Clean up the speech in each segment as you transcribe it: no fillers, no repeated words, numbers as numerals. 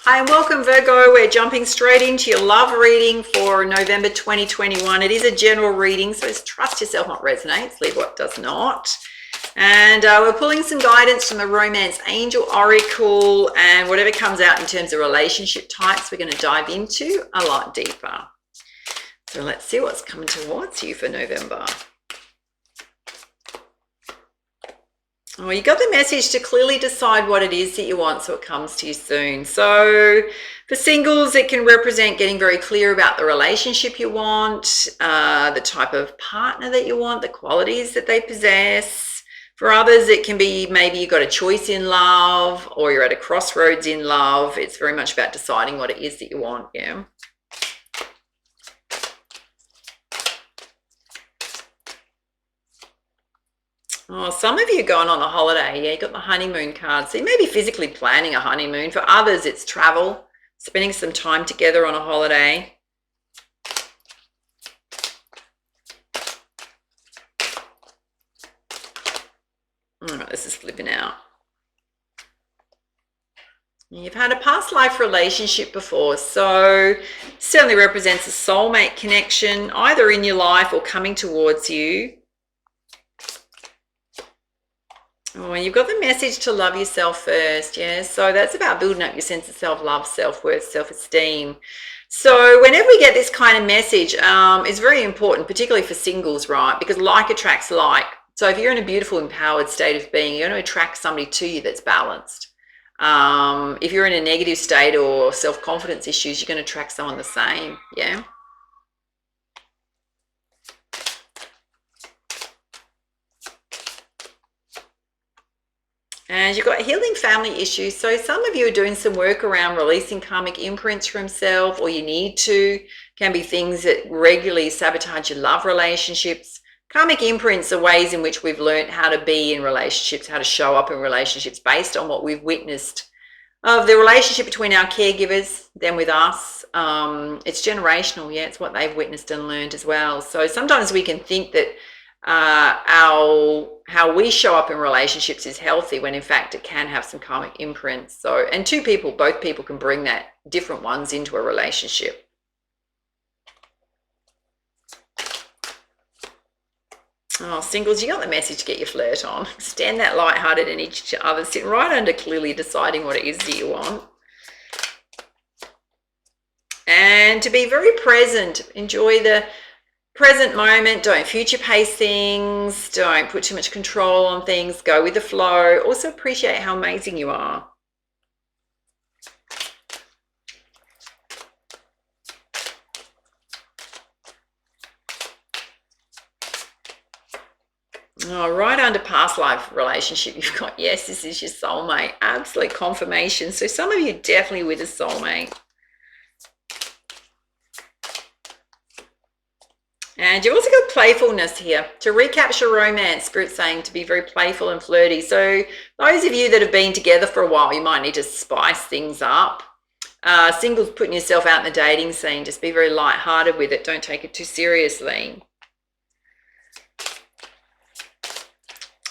Hi and welcome, Virgo. We're jumping straight into your love reading for November 2021. It is a general reading, so trust yourself what resonates, leave what does not. And we're pulling some guidance from the Romance Angel Oracle, and whatever comes out in terms of relationship types, we're going to dive into a lot deeper. So let's see what's coming towards you for November. Oh, you got the message to clearly decide what it is that you want so it comes to you soon. So for singles, it can represent getting very clear about the relationship you want, the type of partner that you want, the qualities that they possess. For others, it can be maybe you've got a choice in love or you're at a crossroads in love. It's very much about deciding what it is that you want, yeah. Oh, some of you are going on a holiday. Yeah, you got the honeymoon card. So you may be physically planning a honeymoon. For others, it's travel, spending some time together on a holiday. All right, this is flipping out. You've had a past life relationship before, so certainly represents a soulmate connection, either in your life or coming towards you. Oh, and you've got the message to love yourself first, yeah? So that's about building up your sense of self-love, self-worth, self-esteem. So whenever we get this kind of message, it's very important, particularly for singles, right? Because like attracts like. So if you're in a beautiful, empowered state of being, you're going to attract somebody to you that's balanced. If you're in a negative state or self-confidence issues, you're going to attract someone the same, yeah? And you've got healing family issues. So some of you are doing some work around releasing karmic imprints from self, or you need to. Can be things that regularly sabotage your love relationships. Karmic imprints are ways in which we've learned how to be in relationships, how to show up in relationships based on what we've witnessed of the relationship between our caregivers, them with us. It's generational, yeah, it's what they've witnessed and learned as well. So sometimes we can think that how we show up in relationships is healthy when in fact it can have some karmic imprints. So, and both people can bring that, different ones, into a relationship. Oh, singles, you got the message to get your flirt on. Extend that light-hearted energy to others, sitting right under clearly deciding what it is that you want. And to be very present, enjoy the present moment, don't future pace things, don't put too much control on things, go with the flow. Also appreciate how amazing you are. Oh, right under past life relationship, you've got, yes, this is your soulmate. Absolute confirmation. So some of you definitely with a soulmate. And you've also got playfulness here. To recapture romance, Spirit's saying to be very playful and flirty. So those of you that have been together for a while, you might need to spice things up. Singles, putting yourself out in the dating scene, just be very light-hearted with it. Don't take it too seriously.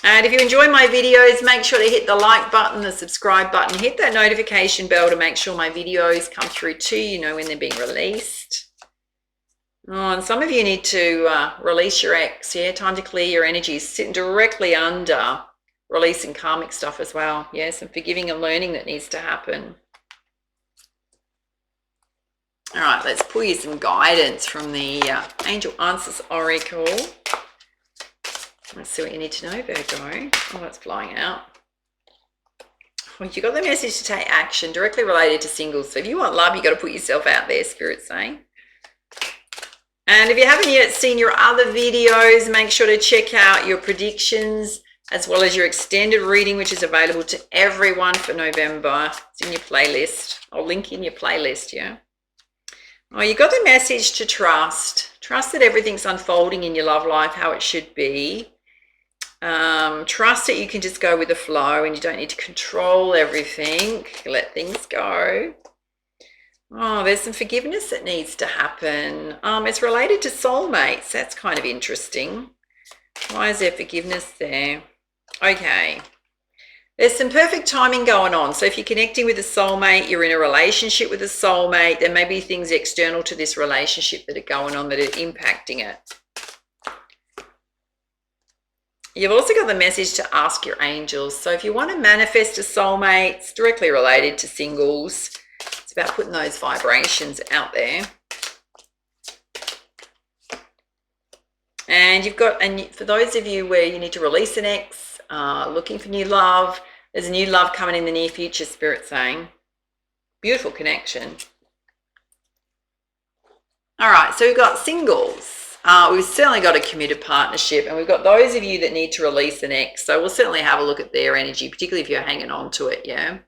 And if you enjoy my videos, make sure to hit the like button, the subscribe button, hit that notification bell to make sure my videos come through to you, know when they're being released. Oh, and some of you need to release your ex, yeah? Time to clear your energies, sitting directly under releasing karmic stuff as well, yeah? Some forgiving and learning that needs to happen. All right, let's pull you some guidance from the Angel Answers Oracle. Let's see what you need to know, Virgo. Oh, that's flying out. Well, you got the message to take action directly related to singles. So if you want love, you got to put yourself out there, Spirit's saying. And if you haven't yet seen your other videos, make sure to check out your predictions as well as your extended reading, which is available to everyone for November. It's in your playlist. I'll link in your playlist, yeah. Oh, you got the message to trust. Trust that everything's unfolding in your love life how it should be. Trust that you can just go with the flow and you don't need to control everything. Let things go. Oh, there's some forgiveness that needs to happen. It's related to soulmates. That's kind of interesting. Why is there forgiveness there? Okay. There's some perfect timing going on. So if you're connecting with a soulmate, you're in a relationship with a soulmate, there may be things external to this relationship that are going on that are impacting it. You've also got the message to ask your angels. So if you want to manifest a soulmate, it's directly related to singles. It's about putting those vibrations out there. And you've got, and for those of you where you need to release an ex, looking for new love, there's a new love coming in the near future, Spirit saying. Beautiful connection. All right, so we've got singles. We've certainly got a committed partnership, and we've got those of you that need to release an ex. So we'll certainly have a look at their energy, particularly if you're hanging on to it, yeah?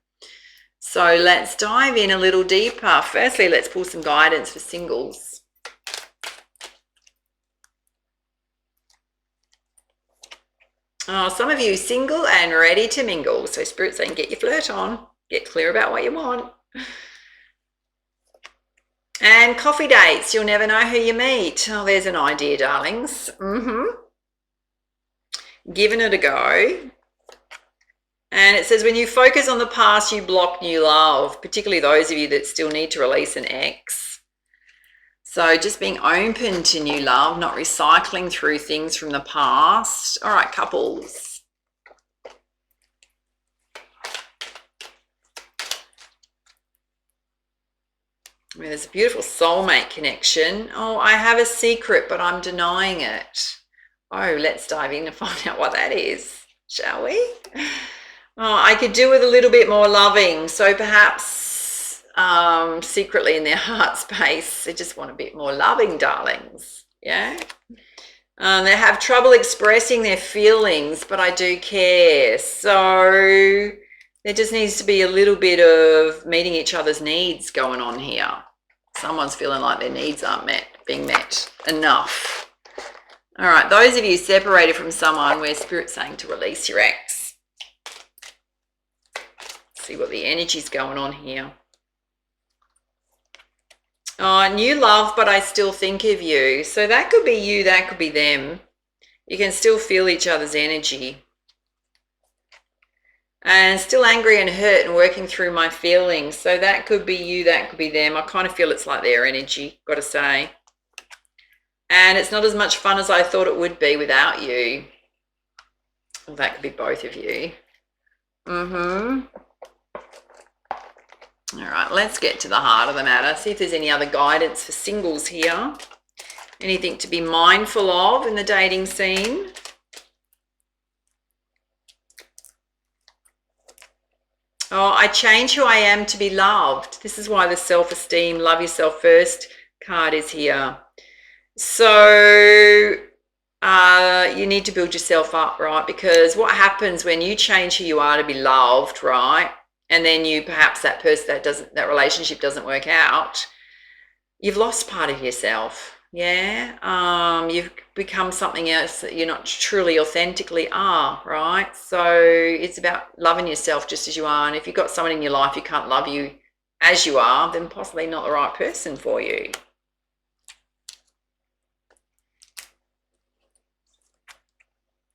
So let's dive in a little deeper. Firstly, let's pull some guidance for singles. Oh, some of you single and ready to mingle. So Spirit's saying, get your flirt on. Get clear about what you want. And coffee dates. You'll never know who you meet. Oh, there's an idea, darlings. Giving it a go. And it says, when you focus on the past, you block new love, particularly those of you that still need to release an ex. So just being open to new love, not recycling through things from the past. All right, couples. There's a beautiful soulmate connection. Oh, I have a secret, but I'm denying it. Oh, let's dive in and find out what that is, shall we? Oh, I could do with a little bit more loving. So perhaps secretly in their heart space, they just want a bit more loving, darlings. Yeah. They have trouble expressing their feelings, but I do care. So there just needs to be a little bit of meeting each other's needs going on here. Someone's feeling like their needs aren't being met enough. All right, those of you separated from someone where Spirit's saying to release your ex. See what the energy's going on here. Oh, new love, but I still think of you. So that could be you, that could be them. You can still feel each other's energy. And still angry and hurt and working through my feelings. So that could be you, that could be them. I kind of feel it's like their energy, got to say. And it's not as much fun as I thought it would be without you. Well, that could be both of you. All right, let's get to the heart of the matter. See if there's any other guidance for singles here. Anything to be mindful of in the dating scene. Oh, I change who I am to be loved. This is why the self-esteem, love yourself first card is here. So you need to build yourself up, right? Because what happens when you change who you are to be loved, right? And then you perhaps that person that relationship doesn't work out, you've lost part of yourself. Yeah. You've become something else that you're not truly authentically are, right? So it's about loving yourself just as you are. And if you've got someone in your life who can't love you as you are, then possibly not the right person for you.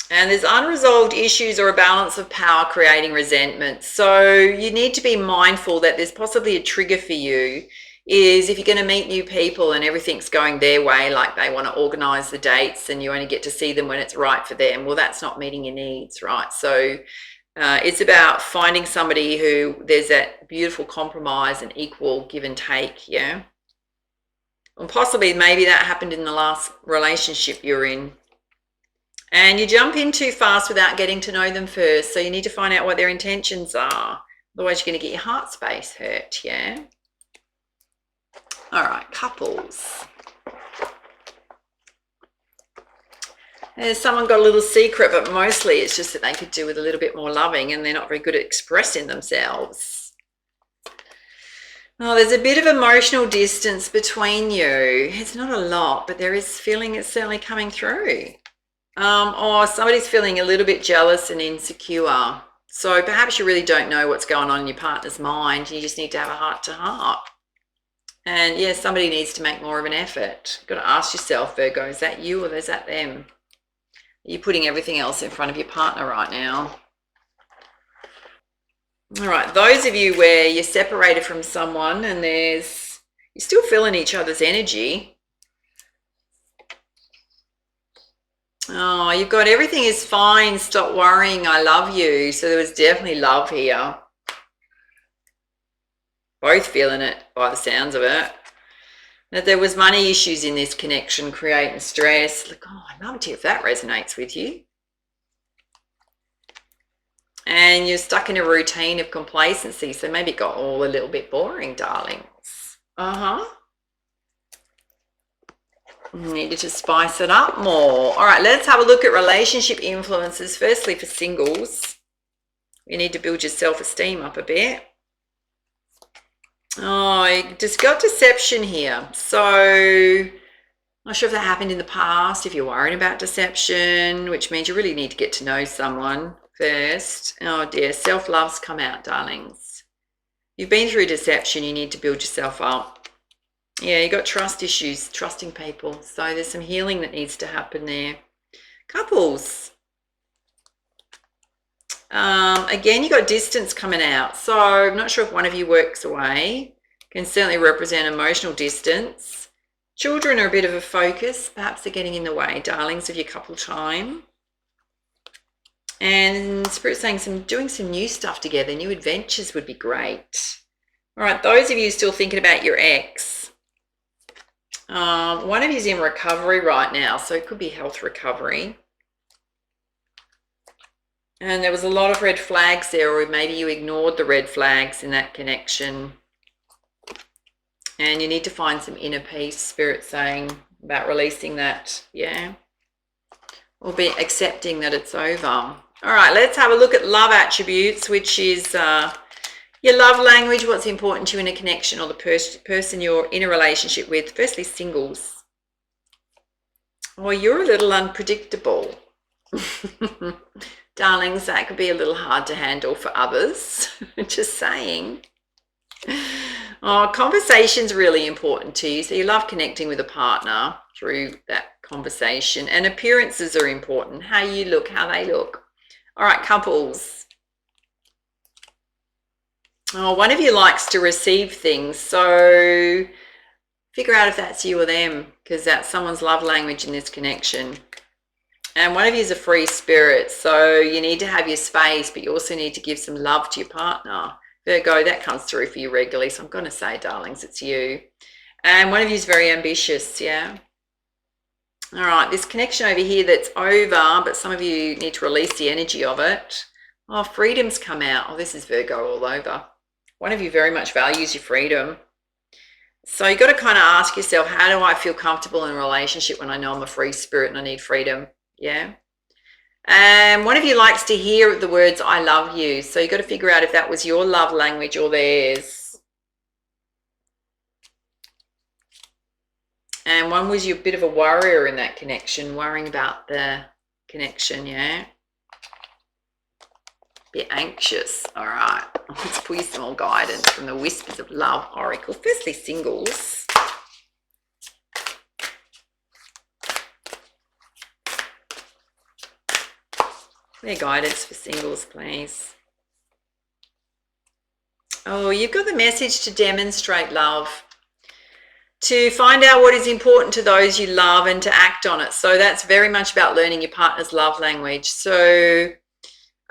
And there's unresolved issues or a balance of power creating resentment. So you need to be mindful that there's possibly a trigger for you is if you're going to meet new people and everything's going their way, like they want to organize the dates and you only get to see them when it's right for them. Well, that's not meeting your needs, right? So it's about finding somebody who there's that beautiful compromise and equal give and take, yeah? And possibly maybe that happened in the last relationship you're in. And you jump in too fast without getting to know them first. So you need to find out what their intentions are. Otherwise, you're going to get your heart space hurt, yeah? All right, couples. There's someone got a little secret, but mostly it's just that they could do with a little bit more loving and they're not very good at expressing themselves. Oh, there's a bit of emotional distance between you. It's not a lot, but there is feeling it's certainly coming through. Or somebody's feeling a little bit jealous and insecure. So perhaps you really don't know what's going on in your partner's mind. You just need to have a heart-to-heart. And yeah, somebody needs to make more of an effort. You've got to ask yourself, Virgo, is that you or is that them? Are you putting everything else in front of your partner right now? All right, those of you where you're separated from someone and you're still feeling each other's energy. Oh, you've got everything is fine, stop worrying, I love you. So there was definitely love here. Both feeling it by the sounds of it. That there was money issues in this connection, creating stress. Look, oh, I'd love to hear if that resonates with you. And you're stuck in a routine of complacency, so maybe it got all a little bit boring, darlings. Needed to spice it up more. All right, let's have a look at relationship influences. Firstly, for singles, you need to build your self-esteem up a bit. Oh, you just got deception here. So, not sure if that happened in the past, if you're worrying about deception, which means you really need to get to know someone first. Oh dear, self-love's come out, darlings. You've been through deception, you need to build yourself up. Yeah, you got trust issues, trusting people. So there's some healing that needs to happen there. Couples. Again, you got distance coming out. So I'm not sure if one of you works away. Can certainly represent emotional distance. Children are a bit of a focus. Perhaps they're getting in the way, darlings, of your couple time. And Spirit's saying doing some new stuff together, new adventures would be great. All right, those of you still thinking about your ex. One of you's in recovery right now, so it could be health recovery. And there was a lot of red flags there, or maybe you ignored the red flags in that connection. And you need to find some inner peace, Spirit's saying, about releasing that, yeah. Or be accepting that it's over. All right, let's have a look at love attributes, which is your love language, what's important to you in a connection, or the person you're in a relationship with. Firstly, singles. Well, you're a little unpredictable. Darlings, that could be a little hard to handle for others. Just saying. Oh, conversation's really important to you. So you love connecting with a partner through that conversation. And appearances are important. How you look, how they look. All right, couples. Oh, one of you likes to receive things. So figure out if that's you or them, because that's someone's love language in this connection. And one of you is a free spirit. So you need to have your space, but you also need to give some love to your partner. Virgo, that comes through for you regularly. So I'm going to say, darlings, it's you. And one of you is very ambitious, yeah? All right, this connection over here that's over, but some of you need to release the energy of it. Oh, freedom's come out. Oh, this is Virgo all over. One of you very much values your freedom. So you've got to kind of ask yourself, how do I feel comfortable in a relationship when I know I'm a free spirit and I need freedom? Yeah. And one of you likes to hear the words, I love you. So you've got to figure out if that was your love language or theirs. And one was you a bit of a worrier in that connection, worrying about the connection, yeah? Bit anxious. All right. Let's pull you some more guidance from the Whispers of Love Oracle. Firstly, singles. Their guidance for singles, please. Oh, you've got the message to demonstrate love, to find out what is important to those you love and to act on it. So that's very much about learning your partner's love language. So,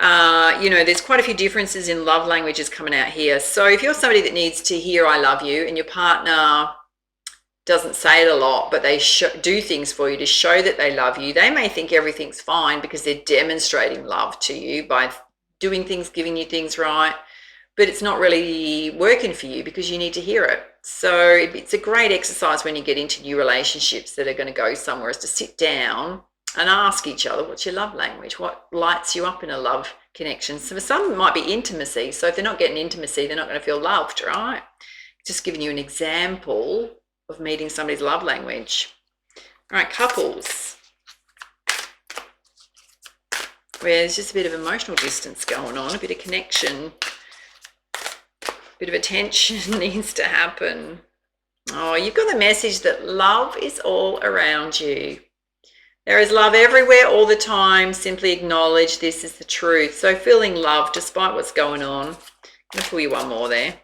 you know, there's quite a few differences in love languages coming out here. So if you're somebody that needs to hear I love you and your partner doesn't say it a lot, but they do things for you to show that they love you, they may think everything's fine because they're demonstrating love to you by doing things, giving you things right, but it's not really working for you because you need to hear it. So it's a great exercise when you get into new relationships that are going to go somewhere, is to sit down and ask each other, what's your love language? What lights you up in a love connection? So for some, it might be intimacy. So if they're not getting intimacy, they're not going to feel loved, right? Just giving you an example of meeting somebody's love language. All right, couples, where there's just a bit of emotional distance going on, a bit of connection, a bit of attention needs to happen. Oh, you've got the message that love is all around you. There is love everywhere all the time. Simply acknowledge this is the truth. So feeling love despite what's going on. I'll pull you one more there.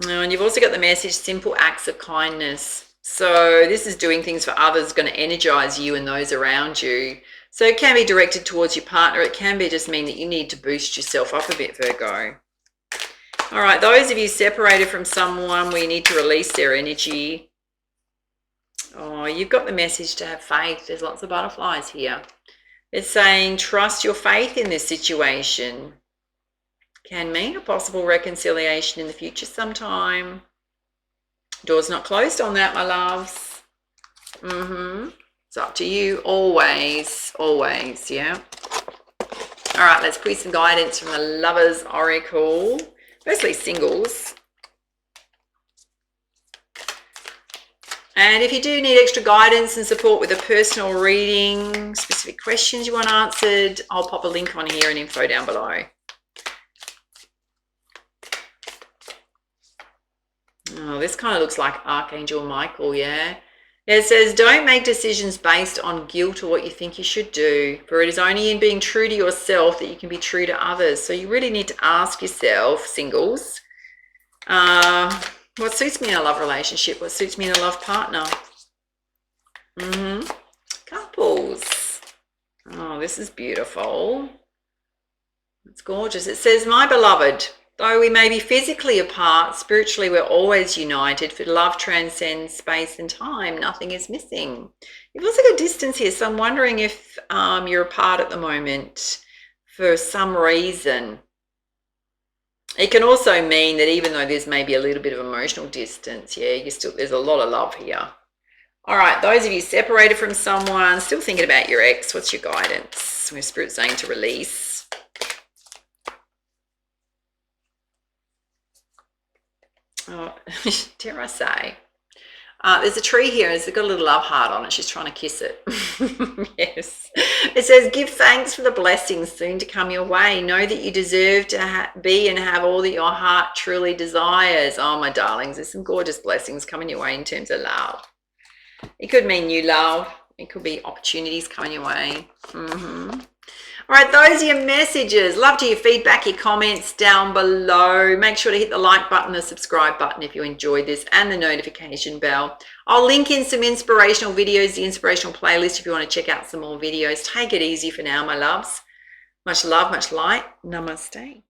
And you've also got the message, simple acts of kindness. So this is doing things for others, going to energize you and those around you. So it can be directed towards your partner. It can be just mean that you need to boost yourself up a bit, Virgo. All right, those of you separated from someone where you need to release their energy. Oh, you've got the message to have faith. There's lots of butterflies here. It's saying trust your faith in this situation. Can mean a possible reconciliation in the future sometime. Door's not closed on that, my loves. It's up to you always, yeah. All right, let's put some guidance from the Lovers Oracle. Mostly singles. And if you do need extra guidance and support with a personal reading, specific questions you want answered, I'll pop a link on here and info down below. Oh, this kind of looks like Archangel Michael, yeah? It says, don't make decisions based on guilt or what you think you should do, for it is only in being true to yourself that you can be true to others. So you really need to ask yourself, singles, what suits me in a love relationship? What suits me in a love partner? Couples. Oh, this is beautiful. It's gorgeous. It says, my beloved, though we may be physically apart, spiritually we're always united, for love transcends space and time. Nothing is missing. You've also got distance here, so I'm wondering if you're apart at the moment for some reason. It can also mean that even though there's maybe a little bit of emotional distance, yeah, there's a lot of love here. All right, those of you separated from someone, still thinking about your ex, what's your guidance? Where's Spirit saying to release? Oh, dare I say? There's a tree here. It's got a little love heart on it. She's trying to kiss it. Yes. It says, give thanks for the blessings soon to come your way. Know that you deserve to be and have all that your heart truly desires. Oh, my darlings, there's some gorgeous blessings coming your way in terms of love. It could mean new love. It could be opportunities coming your way. All right, those are your messages. Love to hear feedback, your comments down below. Make sure to hit the like button, the subscribe button if you enjoyed this, and the notification bell. I'll link in some inspirational videos, the inspirational playlist if you want to check out some more videos. Take it easy for now, my loves. Much love, much light. Namaste.